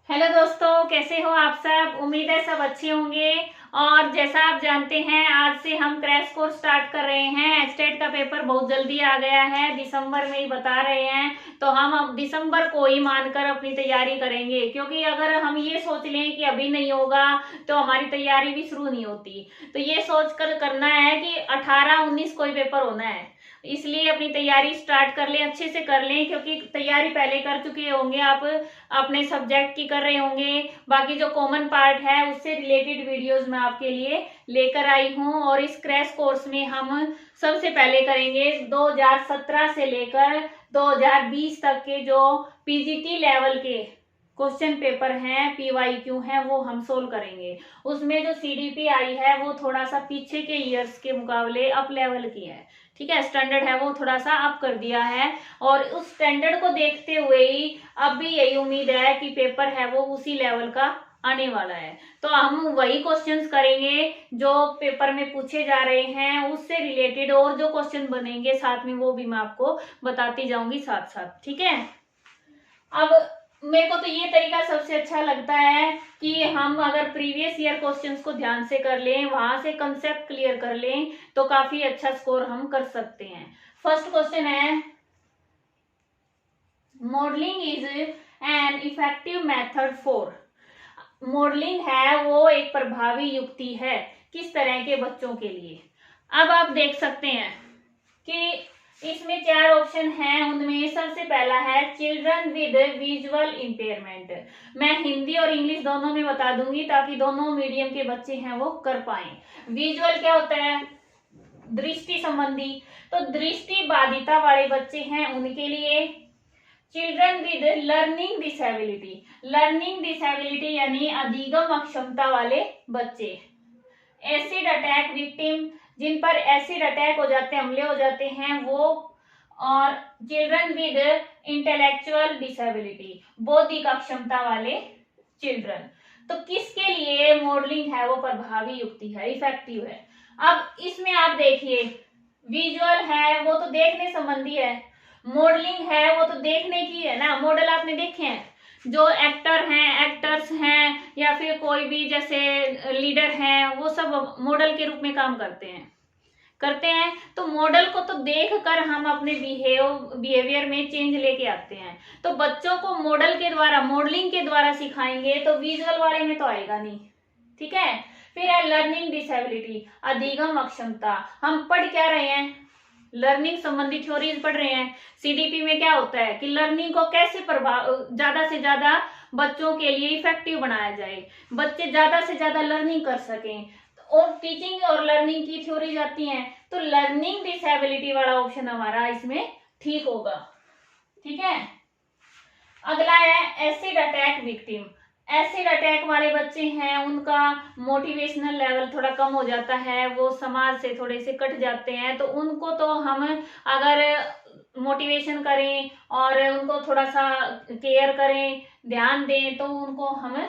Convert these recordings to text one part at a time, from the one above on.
Hello दोस्तों, कैसे हो आप सब। उम्मीद है सब अच्छे होंगे। और जैसा आप जानते हैं, आज से हम क्रैश कोर्स स्टार्ट कर रहे हैं। एस्टेट का पेपर बहुत जल्दी आ गया है, दिसंबर में ही बता रहे हैं। तो हम अब दिसंबर को ही मानकर अपनी तैयारी करेंगे, क्योंकि अगर हम ये सोच लें कि अभी नहीं होगा तो हमारी तैयारी भी शुरू नहीं होती। तो ये सोच कर करना है कि 18-19 को ही पेपर होना है, इसलिए अपनी तैयारी स्टार्ट कर लें, अच्छे से कर लें। क्योंकि तैयारी पहले कर चुके होंगे आप, अपने सब्जेक्ट की कर रहे होंगे। बाकी जो कॉमन पार्ट है उससे रिलेटेड वीडियोस मैं आपके लिए लेकर आई हूं। और इस क्रैश कोर्स में हम सबसे पहले करेंगे 2017 से लेकर 2020 तक के जो पीजीटी लेवल के क्वेश्चन पेपर हैं, पीवाईक्यू हैं, वो हम सोल्व करेंगे। उसमें जो सीडीपी आई है वो थोड़ा सा पीछे के ईयर्स के मुकाबले अप लेवल की है। ठीक है, स्टैंडर्ड है वो थोड़ा सा अप कर दिया है। और उस स्टैंडर्ड को देखते हुए ही अब भी यही उम्मीद है कि पेपर है वो उसी लेवल का आने वाला है। तो हम वही क्वेश्चंस करेंगे जो पेपर में पूछे जा रहे हैं, उससे रिलेटेड और जो क्वेश्चन बनेंगे साथ में वो भी मैं आपको बताती जाऊंगी साथ साथ। ठीक है, अब मेरे को तो ये तरीका सबसे अच्छा लगता है कि हम अगर प्रीवियस ईयर क्वेश्चंस को ध्यान से कर लें, वहां से कंसेप्ट क्लियर कर लें, तो काफी अच्छा स्कोर हम कर सकते हैं। फर्स्ट क्वेश्चन है, modelling is an effective method for. Modelling है वो एक प्रभावी युक्ति है किस तरह के बच्चों के लिए। अब आप देख सकते हैं कि इसमें 4 ऑप्शन हैं। उनमें सबसे पहला है चिल्ड्रन विद विजुअल इंपेयरमेंट। मैं हिंदी और इंग्लिश दोनों में बता दूंगी ताकि दोनों मीडियम के बच्चे हैं वो कर पाए। विजुअल क्या होता है? दृष्टि संबंधी। तो दृष्टि बाधिता वाले बच्चे हैं उनके लिए। Children with learning disability, learning disability यानी अधिगम अक्षमता वाले बच्चे। एसिड अटैक विक्टिम, जिन पर एसिड अटैक हो जाते हैं, हमले हो जाते हैं वो। और चिल्ड्रन विद इंटेलेक्चुअल डिसेबिलिटी, बौद्धिक अक्षमता वाले चिल्ड्रन। तो किसके लिए मॉडलिंग है वो प्रभावी युक्ति है, इफेक्टिव है। अब इसमें आप देखिए, विजुअल है वो तो देखने संबंधी है, मॉडलिंग है वो तो देखने की है ना। मॉडल आपने देखे हैं, जो एक्टर्स हैं या फिर कोई भी जैसे लीडर हैं, वो सब मॉडल के रूप में काम करते हैं। तो मॉडल को तो देख कर हम अपने बिहेवियर में चेंज लेके आते हैं। तो बच्चों को मॉडल के द्वारा, मॉडलिंग के द्वारा सिखाएंगे तो विजुअल वाले में तो आएगा नहीं। ठीक है, फिर है लर्निंग डिसेबिलिटी, अधिगम अक्षमता। हम पढ़ क्या रहे हैं? लर्निंग संबंधी थ्योरीज पढ़ रहे हैं। सीडीपी में क्या होता है कि लर्निंग को कैसे ज्यादा से ज्यादा बच्चों के लिए इफेक्टिव बनाया जाए, बच्चे ज्यादा से ज्यादा लर्निंग कर सकें। और टीचिंग और लर्निंग की थ्योरीज आती हैं। तो लर्निंग डिसेबिलिटी वाला ऑप्शन हमारा इसमें ठीक होगा। ठीक है, अगला है acid attack victim. Acid attack वाले बच्चे हैं, उनका मोटिवेशनल लेवल थोड़ा कम हो जाता है, वो समाज से थोड़े से कट जाते हैं। तो उनको तो हम अगर मोटिवेशन करें और उनको थोड़ा सा केयर करें, ध्यान दें, तो उनको हम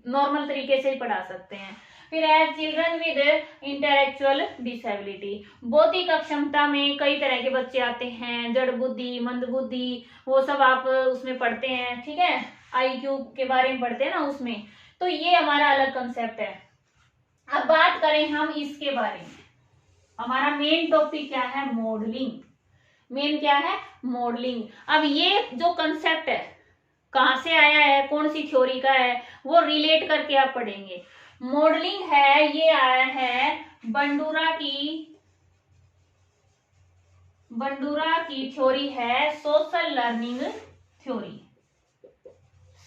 नॉर्मल तरीके से ही पढ़ा सकते हैं। फिर है चिल्ड्रन विद इंटेलेक्चुअल डिसेबिलिटी। बौद्धिक अक्षमता में कई तरह के बच्चे आते हैं, जड़ बुद्धि, मंद बुद्धि, वो सब आप उसमें पढ़ते हैं। ठीक है, आईक्यू के बारे में पढ़ते हैं ना उसमें। तो ये हमारा अलग कंसेप्ट है। अब बात करें हम इसके बारे में, हमारा मेन टॉपिक क्या है? मॉडलिंग। मेन क्या है? मॉडलिंग। अब ये जो कंसेप्ट है कहां से आया है, कौन सी थ्योरी का है, वो रिलेट करके आप पढ़ेंगे। मॉडलिंग है ये आया है बंडूरा की थ्योरी है, social learning theory.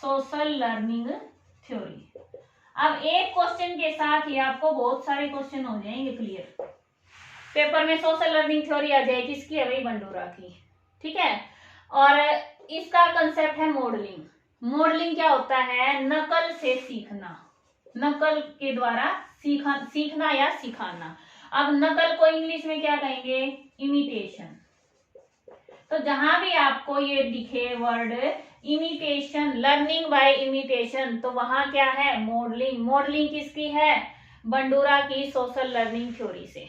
Social learning theory. अब एक क्वेश्चन के साथ ही आपको बहुत सारे क्वेश्चन हो जाएंगे क्लियर। पेपर में सोशल लर्निंग थ्योरी आ जाए, किसकी है भाई? बंडूरा की। ठीक है, और इसका कंसेप्ट है मॉडलिंग। मॉडलिंग क्या होता है? नकल से सीखना, नकल के द्वारा सीखना या सिखाना। अब नकल को इंग्लिश में क्या कहेंगे? इमिटेशन। तो जहां भी आपको ये दिखे word imitation, learning by imitation, तो वहां क्या है? मॉडलिंग। मॉडलिंग किसकी है? बंडूरा की सोशल लर्निंग थ्योरी से।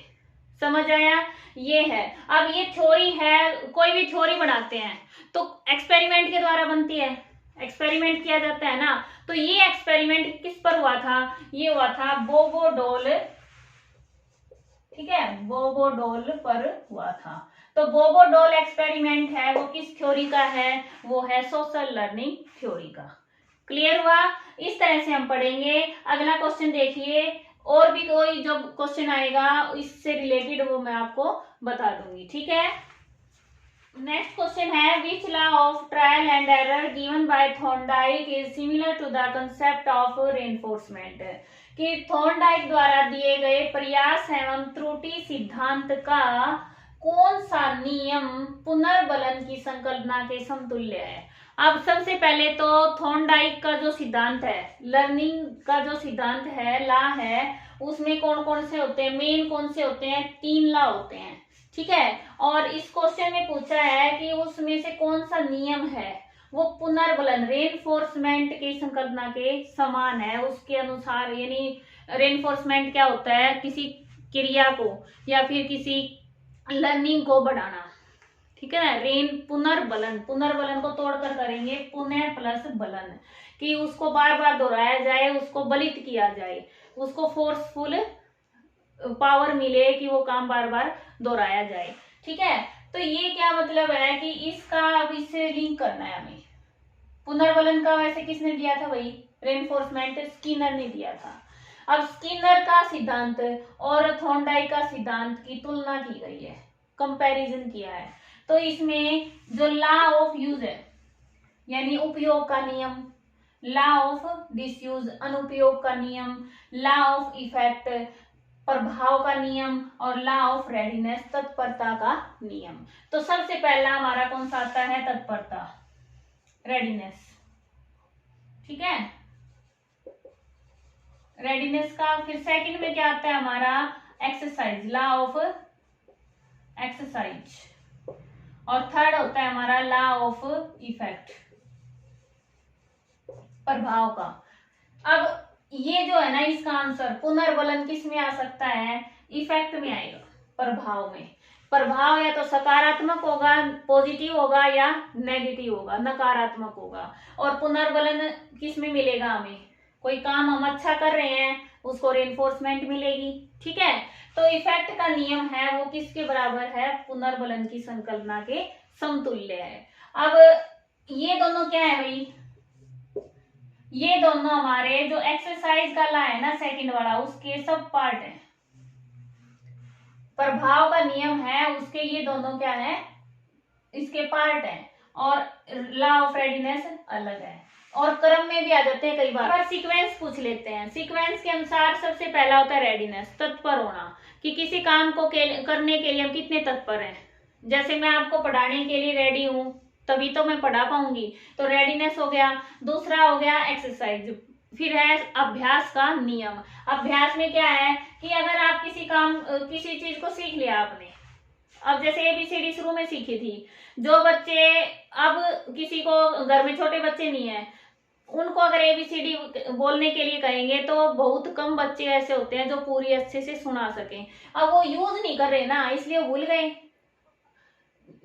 समझ आया? ये है। अब ये थ्योरी है, कोई भी थ्योरी बनाते हैं तो एक्सपेरिमेंट के द्वारा बनती है। एक्सपेरिमेंट किया जाता है ना, तो ये एक्सपेरिमेंट किस पर हुआ था, ये हुआ था बोबो डॉल, ठीक है, बोबो डॉल पर हुआ था। तो बोबो डॉल एक्सपेरिमेंट है वो किस थ्योरी का है, वो है सोशल लर्निंग थ्योरी का। क्लियर हुआ? इस तरह से हम पढ़ेंगे। अगला क्वेश्चन देखिए, और भी कोई जो क्वेश्चन आएगा इससे रिलेटेड वो मैं आपको बता दूंगी, ठीक है। नेक्स्ट क्वेश्चन है, which law of trial and error given by Thorndike is similar to the concept of reinforcement, कि थॉर्नडाइक द्वारा दिए गए प्रयास एवं त्रुटि सिद्धांत का कौन सा नियम पुनर्बलन की संकल्पना के समतुल्य है। अब सबसे पहले तो थॉर्नडाइक का जो सिद्धांत है, लर्निंग का जो सिद्धांत है, लॉ है, उसमें कौन कौन से होते हैं, मेन कौन से होते हैं, 3 लॉ होते हैं, ठीक है। और इस क्वेश्चन में पूछा है कि उसमें से कौन सा नियम है वो पुनर्बलन रेनफोर्समेंट की संकल्पना के समान है, उसके अनुसार। यानी रेनफोर्समेंट क्या होता है, किसी क्रिया को या फिर किसी लर्निंग को बढ़ाना, ठीक है। रेन पुनर्बलन, पुनर्बलन को तोड़कर करेंगे पुनः प्लस बलन, कि उसको बार बार दोहराया जाए, उसको बलित किया जाए, उसको फोर्सफुल पावर मिले कि वो काम बार बार दोहराया जाए, ठीक है। तो ये क्या मतलब है कि इसका अब इससे लिंक करना है हमें। पुनर्बलन का वैसे किसने दिया था, वही रेनफोर्समेंट स्किनर ने दिया था। अब स्किनर का सिद्धांत और थॉर्नडाइक का सिद्धांत की तुलना की गई है, कंपैरिजन किया है। तो इसमें जो लॉ ऑफ यूज है, यानी उपयोग का नियम, लॉ ऑफ डिसयूज अनुपयोग का नियम, लॉ ऑफ इफेक्ट प्रभाव का नियम, और लॉ ऑफ रेडीनेस तत्परता का नियम। तो सबसे पहला हमारा कौन सा आता है, तत्परता, रेडीनेस, ठीक है, रेडीनेस का। फिर सेकंड में क्या आता है हमारा, एक्सरसाइज, लॉ ऑफ एक्सरसाइज। और थर्ड होता है हमारा लॉ ऑफ इफेक्ट, प्रभाव का। अब ये जो है ना, इसका आंसर पुनर्बलन किस में आ सकता है, इफेक्ट में आएगा, प्रभाव में। प्रभाव या तो सकारात्मक होगा, पॉजिटिव होगा, या नेगेटिव होगा, नकारात्मक होगा। और पुनर्बलन किस में मिलेगा हमें, कोई काम हम अच्छा कर रहे हैं उसको रेनफोर्समेंट मिलेगी, ठीक है। तो इफेक्ट का नियम है वो किसके बराबर है, पुनर्बलन की संकल्पना के समतुल्य है। अब ये दोनों क्या है भाई, ये दोनों हमारे जो एक्सरसाइज का लॉ है ना सेकंड वाला, उसके सब पार्ट है। प्रभाव का नियम है उसके ये दोनों क्या है, इसके पार्ट है। और लॉ ऑफ रेडीनेस अलग है, और क्रम में भी आ जाते हैं कई बार। सीक्वेंस पूछ लेते हैं। सीक्वेंस के अनुसार सबसे पहला होता है रेडीनेस, तत्पर होना, कि किसी काम को करने के लिए हम कितने तत्पर हैं। जैसे मैं आपको पढ़ाने के लिए रेडी हूं, तभी तो मैं पढ़ा पाऊंगी, तो रेडीनेस हो गया। दूसरा हो गया एक्सरसाइज। फिर है अभ्यास का नियम। अभ्यास में क्या है कि अगर आप किसी चीज को सीख लिया आपने, अब जैसे ABCD शुरू में सीखी थी, जो बच्चे अब किसी को घर में छोटे बच्चे नहीं है, उनको अगर ABCD बोलने के लिए कहेंगे तो बहुत कम बच्चे ऐसे होते हैं जो पूरी अच्छे से सुना सकें। अब वो यूज नहीं कर रहे ना, इसलिए भूल गए,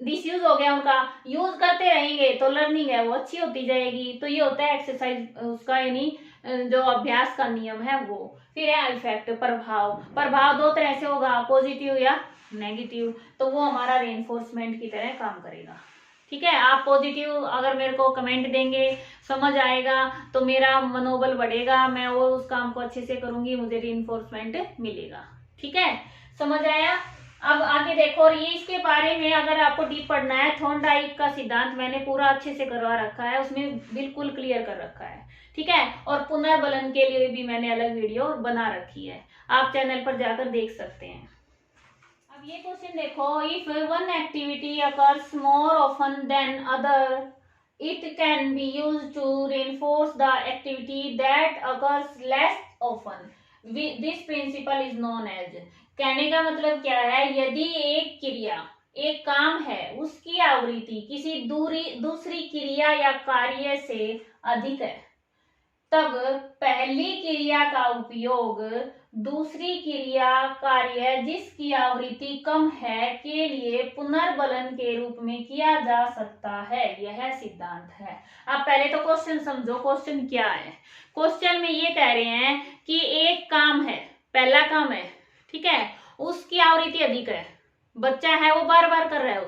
डिसयूज हो गया उनका। यूज करते रहेंगे तो लर्निंग है वो अच्छी होती जाएगी। तो ये होता है एक्सरसाइज उसका, यानी जो अभ्यास का नियम है वो। फिर है इफेक्ट, प्रभाव। प्रभाव दो तरह से होगा, पॉजिटिव या नेगेटिव। तो वो हमारा रेनफोर्समेंट की तरह काम करेगा, ठीक है। आप पॉजिटिव अगर मेरे को कमेंट देंगे, समझ आएगा, तो मेरा मनोबल बढ़ेगा, मैं और उस काम को अच्छे से करूंगी, मुझे रेनफोर्समेंट मिलेगा, ठीक है। समझ आया? अब आगे देखो, और ये इसके बारे में अगर आपको डीप पढ़ना है, थॉर्नडाइक का सिद्धांत मैंने पूरा अच्छे से करवा रखा है, उसमें बिल्कुल क्लियर कर रखा है, ठीक है। और पुनर्बलन के लिए भी मैंने अलग वीडियो बना रखी है, आप चैनल पर जाकर देख सकते हैं। अब ये क्वेश्चन देखो, if one activity occurs more often than other it can be used to reinforce the activity that occurs less often, this principle is known as. कहने का मतलब क्या है, यदि एक क्रिया, एक काम है, उसकी आवृत्ति किसी दूसरी क्रिया या कार्य से अधिक है, तब पहली क्रिया का उपयोग दूसरी क्रिया कार्य जिसकी आवृत्ति कम है के लिए पुनर्बलन के रूप में किया जा सकता है। यह सिद्धांत है। अब पहले तो क्वेश्चन समझो, क्वेश्चन क्या है। क्वेश्चन में ये कह रहे हैं कि एक काम है, पहला काम है, ठीक है, उसकी आवृत्ति अधिक है, बच्चा है वो बार बार कर रहा है,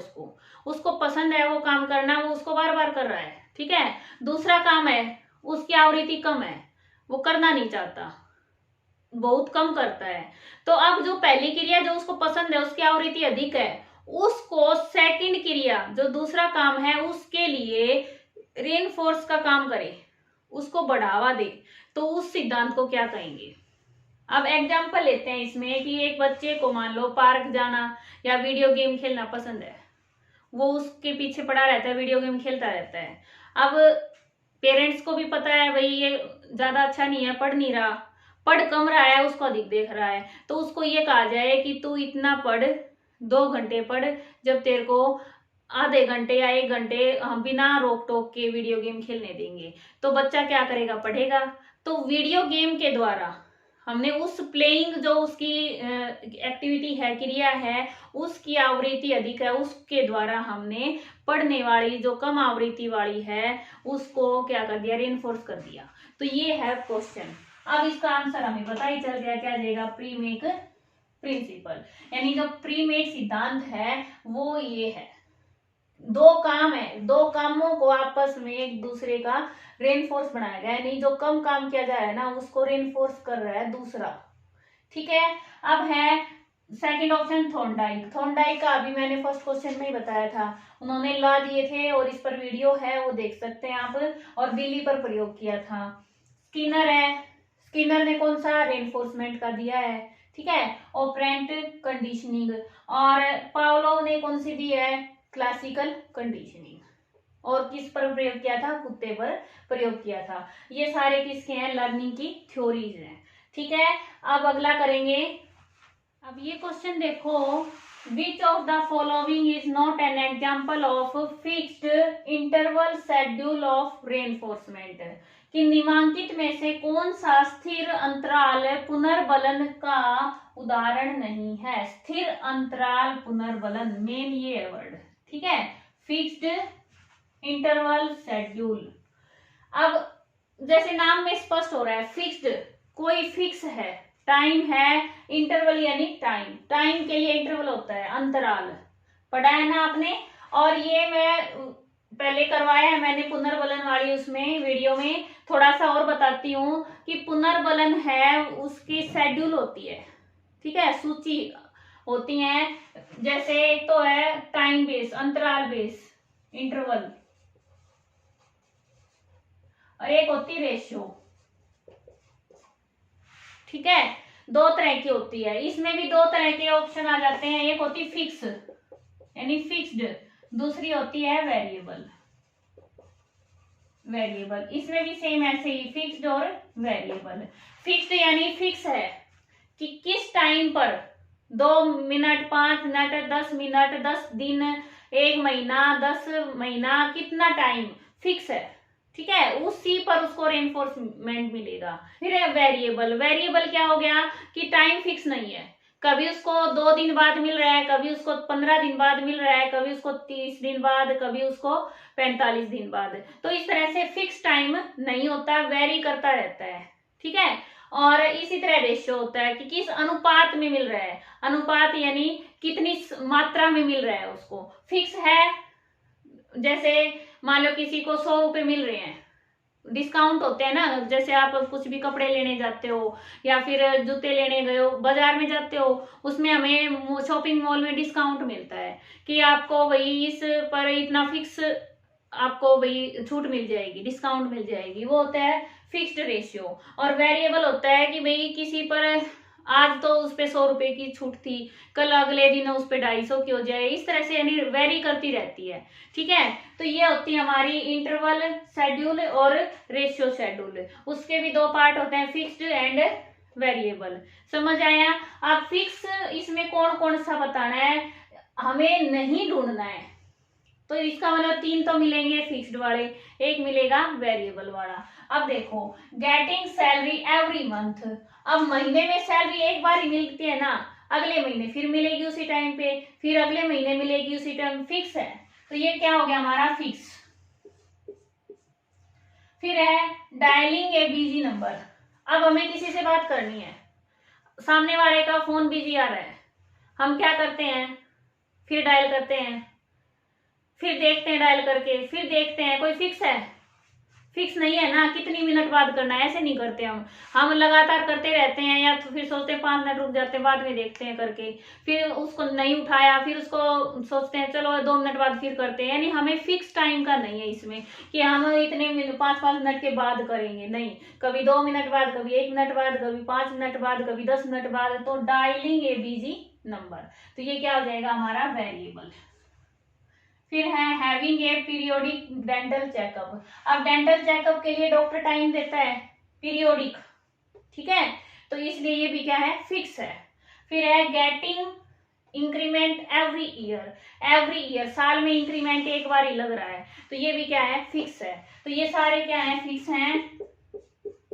उसको पसंद है वो काम करना, वो उसको बार बार कर रहा है, ठीक है। दूसरा काम है, उसकी आवृत्ति कम है, वो करना नहीं चाहता, बहुत कम करता है। तो अब जो पहली क्रिया जो उसको पसंद है, उसकी आवृत्ति अधिक है, उसको सेकंड क्रिया जो दूसरा काम है उसके लिए रेनफोर्स का काम करे, उसको बढ़ावा दे, तो उस सिद्धांत को क्या कहेंगे। अब एग्जाम्पल लेते हैं इसमें कि एक बच्चे को मान लो पार्क जाना या वीडियो गेम खेलना पसंद है, वो उसके पीछे पड़ा रहता है, वीडियो गेम खेलता रहता है। अब पेरेंट्स को भी पता है भाई ये ज्यादा अच्छा नहीं है, पढ़ नहीं रहा, पढ़ कम रहा है, उसको अधिक देख रहा है, तो उसको ये कहा जाए कि तू इतना पढ़, 2 घंटे पढ़, जब तेरे को आधे घंटे या 1 घंटे हम बिना रोक टोक के वीडियो गेम खेलने देंगे, तो बच्चा क्या करेगा, पढ़ेगा। तो वीडियो गेम के द्वारा हमने उस प्लेइंग जो उसकी एक्टिविटी है, क्रिया है, उसकी आवृत्ति अधिक है, उसके द्वारा हमने पढ़ने वाली जो कम आवृत्ति वाली है उसको क्या कर दिया, रेनफोर्स कर दिया। तो ये है क्वेश्चन। अब इसका आंसर हमें पता ही चल गया, क्या जाएगा, प्रीमेक प्रिंसिपल, यानी जो प्रीमेक सिद्धांत है वो ये है। दो काम है, दो कामों को आपस में एक दूसरे का रेनफोर्स बनाया गया, यानी जो कम काम किया जा रहा है ना उसको रेनफोर्स कर रहा है दूसरा, ठीक है। अब है सेकंड ऑप्शन थॉर्नडाइक। थॉर्नडाइक का अभी मैंने फर्स्ट क्वेश्चन में ही बताया था, उन्होंने लॉ दिए थे और इस पर वीडियो है वो देख सकते हैं आप, और बिल्ली पर प्रयोग किया था। स्किनर है, स्किनर ने कौन सा, रेनफोर्समेंट का दिया है, ठीक है, ऑपरेंट कंडीशनिंग, और पावलोव ने कौन सी दी है, क्लासिकल कंडीशनिंग। और किस पर प्रयोग किया था, कुत्ते पर प्रयोग किया था। ये सारे किसके हैं, लर्निंग की थ्योरीज हैं, ठीक है। अब अगला करेंगे। अब ये क्वेश्चन देखो, which of the following is not an example of fixed interval schedule of reinforcement, कि निम्नलिखित में से कौन सा स्थिर अंतराल पुनर्बलन का उदाहरण नहीं है। स्थिर अंतराल पुनर्बलन, मेन ये वर्ड, ठीक है, फिक्स्ड इंटरवल शेड्यूल। अब जैसे नाम में स्पष्ट हो रहा है, फिक्स्ड कोई फिक्स है, टाइम है, इंटरवल यानी टाइम, टाइम के लिए इंटरवल होता है, अंतराल पढ़ा है ना आपने। और ये मैं पहले करवाया है मैंने पुनर्बलन वाली उसमें वीडियो में, थोड़ा सा और बताती हूँ कि पुनर्बलन है उसकी शेड्यूल होती है, ठीक है, सूची होती है। जैसे एक तो है टाइम बेस, अंतराल बेस, इंटरवल, और एक होती रेशियो, ठीक है, 2 तरह की होती है। इसमें भी 2 तरह के ऑप्शन आ जाते हैं, एक होती फिक्स यानी फिक्स्ड, दूसरी होती है वेरिएबल। वेरिएबल इसमें भी सेम ऐसे ही, फिक्स्ड और वेरिएबल। फिक्स्ड यानी फिक्स है कि किस टाइम पर, 2 मिनट, 5 मिनट, 10 मिनट, 10 दिन, 1 महीना, 10 महीना, कितना टाइम फिक्स है, ठीक है, उसी पर उसको रेनफोर्समेंट मिलेगा। फिर है वेरिएबल। वेरिएबल क्या हो गया कि टाइम फिक्स नहीं है, कभी उसको 2 दिन बाद मिल रहा है, कभी उसको 15 दिन बाद मिल रहा है, कभी उसको 30 दिन बाद, कभी उसको 45 दिन बाद। तो इस तरह से फिक्स टाइम नहीं होता, वेरी करता रहता है, ठीक है। और इसी तरह रेशियो होता है कि किस अनुपात में मिल रहा है, अनुपात यानी कितनी मात्रा में मिल रहा है उसको। फिक्स है, जैसे मान लो किसी को 100 रुपए मिल रहे हैं, डिस्काउंट होते हैं ना, जैसे आप कुछ भी कपड़े लेने जाते हो या फिर जूते लेने गए हो, बाजार में जाते हो, उसमें हमें शॉपिंग मॉल में डिस्काउंट मिलता है कि आपको भाई इस पर इतना फिक्स, आपको भाई छूट मिल जाएगी, डिस्काउंट मिल जाएगी, वो होता है फिक्स्ड रेशियो। और वेरिएबल होता है कि भाई किसी पर आज तो उस पे 100 रुपए की छूट थी, कल अगले दिन उस पे 250 की हो जाए, इस तरह से यानी वेरी करती रहती है, ठीक है। तो ये होती है हमारी इंटरवल शेड्यूल और रेशियो शेड्यूल। उसके भी 2 पार्ट होते हैं, फिक्स्ड एंड वेरिएबल। समझ आया। अब फिक्स इसमें कौन कौन सा बताना है, हमें नहीं ढूंढना है, तो इसका मतलब 3 तो मिलेंगे फिक्स्ड वाले, एक मिलेगा वेरिएबल वाला। अब देखो गेटिंग सैलरी एवरी मंथ, अब महीने में सैलरी एक बार ही मिलती है ना, अगले महीने फिर मिलेगी उसी टाइम पे, फिर अगले महीने मिलेगी उसी टाइम, फिक्स है। तो ये क्या हो गया हमारा फिक्स। फिर है डायलिंग ए बिजी नंबर, अब हमें किसी से बात करनी है, सामने वाले का फोन बिजी आ रहा है, हम क्या करते हैं, फिर डायल करते हैं, फिर देखते हैं डायल करके, फिर देखते हैं, कोई फिक्स है, फिक्स नहीं है ना, कितनी मिनट बाद करना है, ऐसे नहीं करते हम लगातार करते रहते हैं, या तो फिर सोचते हैं 5 मिनट रुक जाते हैं, बाद में देखते हैं करके, फिर उसको नहीं उठाया, फिर उसको सोचते हैं चलो 2 मिनट बाद फिर करते हैं, यानी हमें फिक्स टाइम का नहीं है इसमें कि हम इतने 5-5 मिनट के बाद करेंगे, नहीं, कभी 2 मिनट बाद, कभी 1 मिनट बाद, कभी 5 मिनट बाद, कभी 10 मिनट बाद। तो डायलिंग ए बिजी नंबर, तो ये क्या हो जाएगा हमारा वेरिएबल। फिर है having a periodic dental checkup, अब डेंटल चेकअप के लिए डॉक्टर टाइम देता है पीरियोडिक, ठीक है, तो इसलिए ये भी क्या है फिक्स है। फिर है getting increment every year, every year साल में इंक्रीमेंट एक बार ही लग रहा है, तो ये भी क्या है फिक्स है। तो ये सारे क्या है फिक्स हैं,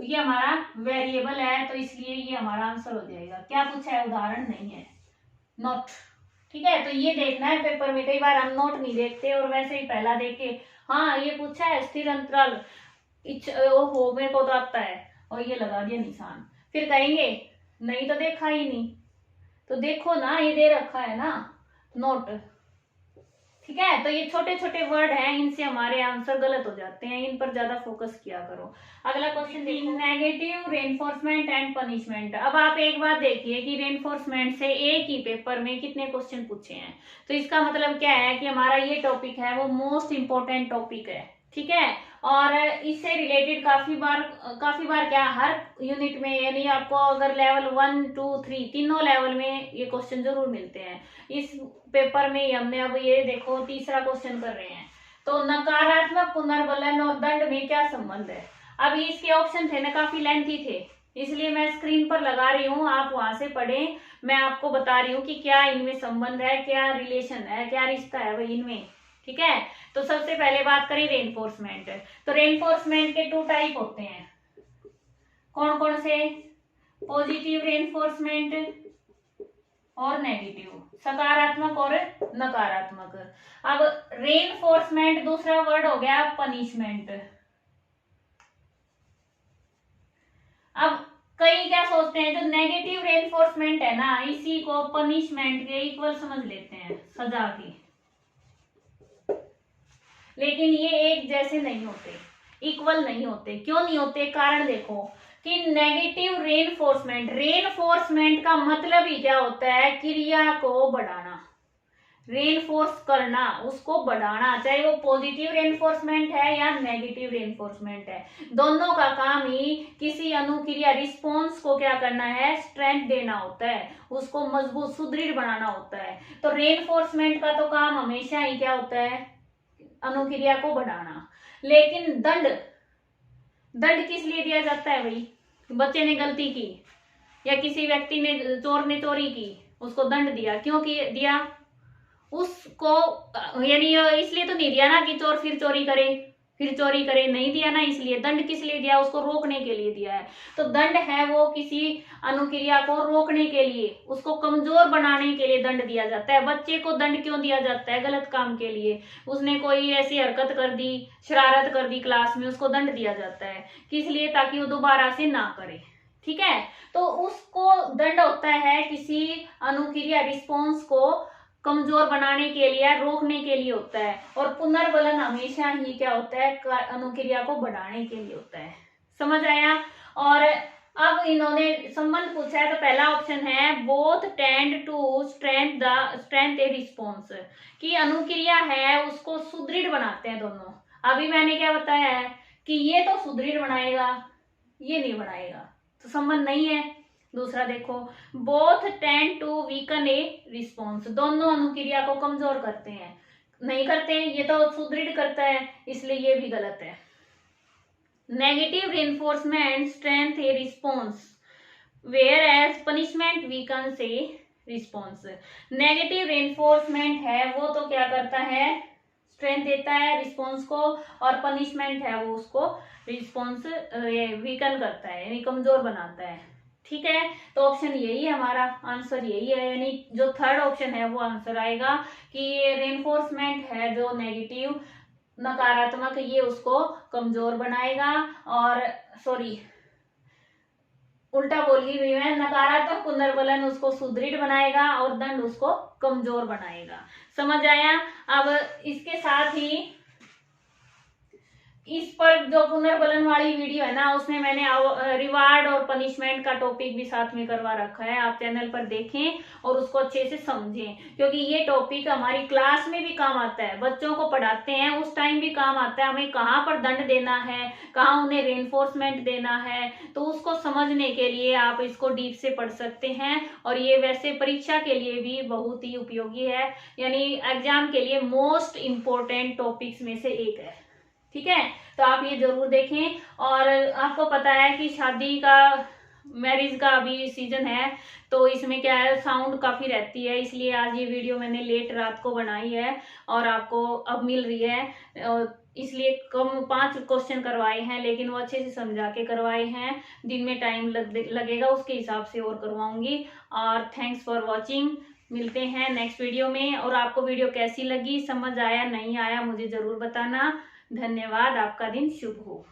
ये हमारा वेरिएबल है, तो इसलिए ये हमारा आंसर हो जाएगा। क्या पूछा है, उदाहरण नहीं है, नोट, ठीक है। तो ये देखना है पेपर में, कई बार हम नोट नहीं देखते और वैसे ही पहला देख के हाँ ये पूछा है स्थिर अंतराल हो मेरे को तो आता है और ये लगा दिया निशान, फिर कहेंगे नहीं तो देखा ही नहीं, तो देखो ना ये दे रखा है ना नोट, ठीक है। तो ये छोटे छोटे वर्ड हैं, इनसे हमारे आंसर गलत हो जाते हैं, इन पर ज्यादा फोकस किया करो। अगला क्वेश्चन देखो, नेगेटिव रेनफोर्समेंट एंड पनिशमेंट। अब आप एक बात देखिए कि रेनफोर्समेंट से एक ही पेपर में कितने क्वेश्चन पूछे हैं, तो इसका मतलब क्या है कि हमारा ये टॉपिक है वो मोस्ट इंपोर्टेंट टॉपिक है, ठीक है। और इससे रिलेटेड काफी बार क्या हर यूनिट में, यानी आपको अगर लेवल 1, 2, 3 तीनों लेवल में ये क्वेश्चन जरूर मिलते हैं। इस पेपर में हमने अब ये देखो तीसरा क्वेश्चन कर रहे हैं, तो नकारात्मक पुनर्बलन और दंड में क्या संबंध है। अब इसके ऑप्शन थे ना काफी लेंथी थे, इसलिए मैं स्क्रीन पर लगा रही हूँ, आप वहां से पढ़ें, मैं आपको बता रही हूँ कि क्या इनमें संबंध है, क्या रिलेशन है, क्या रिश्ता है भाई इनमें, ठीक है। तो सबसे पहले बात करें रेनफोर्समेंट, तो रेनफोर्समेंट के 2 टाइप होते हैं, कौन कौन से, पॉजिटिव रेनफोर्समेंट और नेगेटिव, सकारात्मक और नकारात्मक। अब रेनफोर्समेंट दूसरा वर्ड हो गया पनिशमेंट। अब कई क्या सोचते हैं, जो नेगेटिव रेनफोर्समेंट है ना, इसी को पनिशमेंट के इक्वल समझ लेते हैं, सजा की, लेकिन ये एक जैसे नहीं होते, इक्वल नहीं होते। क्यों नहीं होते, कारण देखो कि नेगेटिव रेनफोर्समेंट का मतलब ही क्या होता है, क्रिया को बढ़ाना, रेनफोर्स करना, उसको बढ़ाना, चाहे वो पॉजिटिव रेनफोर्समेंट है या नेगेटिव रेनफोर्समेंट है, दोनों का काम ही किसी अनुक्रिया रिस्पॉन्स को क्या करना है, स्ट्रेंथ देना होता है, उसको मजबूत सुदृढ़ बनाना होता है। तो रेनफोर्समेंट का तो काम हमेशा ही क्या होता है, अनुक्रिया को बढ़ाना। लेकिन दंड किस लिए दिया जाता है भाई, बच्चे ने गलती की या किसी व्यक्ति ने, चोर ने चोरी की, उसको दंड दिया, क्यों दिया उसको, यानी इसलिए तो नहीं दिया ना कि चोर फिर चोरी करे, नहीं दिया ना, इसलिए दंड किस लिए दिया, उसको रोकने के लिए दिया है। तो दंड है वो किसी अनुक्रिया को रोकने के लिए, उसको कमजोर बनाने के लिए दंड दिया जाता है। बच्चे को दंड क्यों दिया जाता है, गलत काम के लिए, उसने कोई ऐसी हरकत कर दी, शरारत कर दी क्लास में, उसको दंड दिया जाता है, किस लिए, ताकि वो दोबारा से ना करे, ठीक है। तो उसको दंड होता है किसी अनुक्रिया रिस्पॉन्स को कमजोर बनाने के लिए, रोकने के लिए होता है। और पुनर्बलन हमेशा ही क्या होता है, अनुक्रिया को बढ़ाने के लिए होता है, समझ आया। और अब इन्होंने संबंध पूछा है, तो पहला ऑप्शन है both tend to strength a response, कि अनुक्रिया है उसको सुदृढ़ बनाते हैं दोनों। अभी मैंने क्या बताया है कि ये तो सुदृढ़ बनाएगा, ये नहीं बनाएगा, तो संबंध नहीं है। दूसरा देखो, both tend to weaken a response, दोनों अनुक्रिया को कमजोर करते हैं, नहीं करते, ये तो सुदृढ़ करता है, इसलिए ये भी गलत है। Negative reinforcement strength a response whereas punishment weakens a response. Negative reinforcement है वो तो क्या करता है, स्ट्रेंथ देता है रिस्पॉन्स को, और पनिशमेंट है वो उसको रिस्पॉन्स वीकन करता है, यानी कमजोर बनाता है। ठीक है, तो ऑप्शन यही है, हमारा आंसर यही है, यानी जो थर्ड ऑप्शन है वो आंसर आएगा कि रेनफोर्समेंट है जो नेगेटिव नकारात्मक, ये उसको कमजोर बनाएगा, और सॉरी उल्टा बोल गई भी मैं, नकारात्मक पुनर्बलन उसको सुदृढ़ बनाएगा और दंड उसको कमजोर बनाएगा। समझ आया? अब इसके साथ ही इस पर जो पुनर्बलन वाली वीडियो है ना, उसमें मैंने रिवार्ड और पनिशमेंट का टॉपिक भी साथ में करवा रखा है, आप चैनल पर देखें और उसको अच्छे से समझें, क्योंकि ये टॉपिक हमारी क्लास में भी काम आता है, बच्चों को पढ़ाते हैं उस टाइम भी काम आता है, हमें कहाँ पर दंड देना है, कहाँ उन्हें रेनफोर्समेंट देना है, तो उसको समझने के लिए आप इसको डीप से पढ़ सकते हैं। और ये वैसे परीक्षा के लिए भी बहुत ही उपयोगी है, यानी एग्जाम के लिए मोस्ट इम्पोर्टेंट टॉपिक्स में से एक है। ठीक है, तो आप ये जरूर देखें। और आपको पता है कि शादी का, मैरिज का अभी सीजन है, तो इसमें क्या है, साउंड काफी रहती है, इसलिए आज ये वीडियो मैंने लेट रात को बनाई है और आपको अब मिल रही है। इसलिए कम 5 क्वेश्चन करवाए हैं, लेकिन वो अच्छे से समझा के करवाए हैं, दिन में टाइम लगेगा उसके हिसाब से और करवाऊंगी। और थैंक्स फॉर वॉचिंग, मिलते हैं नेक्स्ट वीडियो में। और आपको वीडियो कैसी लगी, समझ आया नहीं आया, मुझे जरूर बताना। धन्यवाद, आपका दिन शुभ हो।